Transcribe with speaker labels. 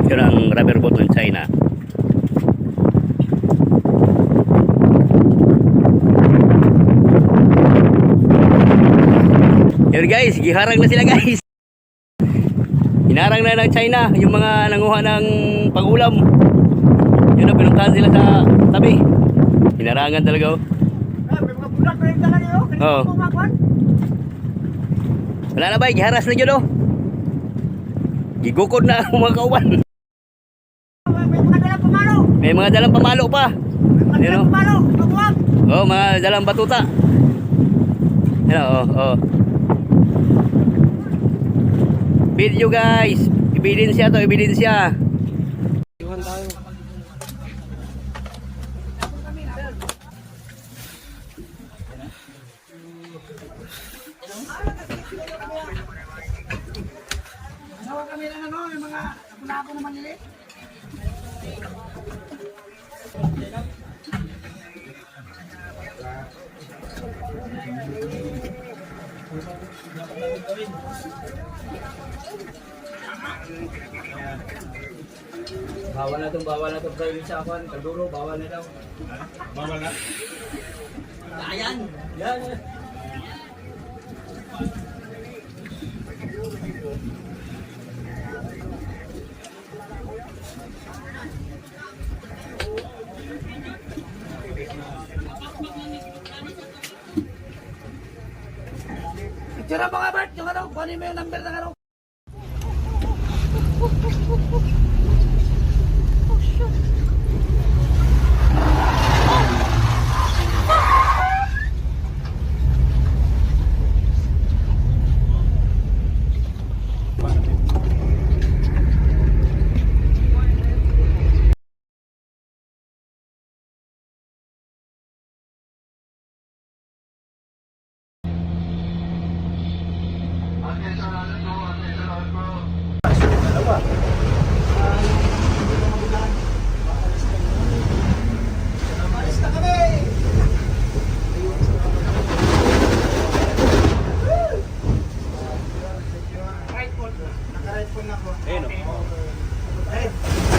Speaker 1: Yun ang rubber boat ng China. Yun guys, giharang na sila guys. Hinarang na ng China yung mga nanguha ng pangulam. Yun na, pinuntahan sila sa tabi. Hinarangan talaga oh. Oo. Wala na ba, giharas na yun oh. Gigukod na ang mga kauban. May mga dalang pamalo pa. Ayun oh. Oh, mga dalang batuta. Ayun oh. Video guys. Ebidensya to, ebidensya. Iwan tayo.
Speaker 2: Nawa kami ng ano, yung mga apo na manili.
Speaker 3: Bawal na itong driving sa akin. Kalduro, bawal na daw. Bawal na? Ayan! Yan!
Speaker 2: Picture mo nga Bert, yung ano, kunin mo yung number ng ano.
Speaker 1: Ayun oh.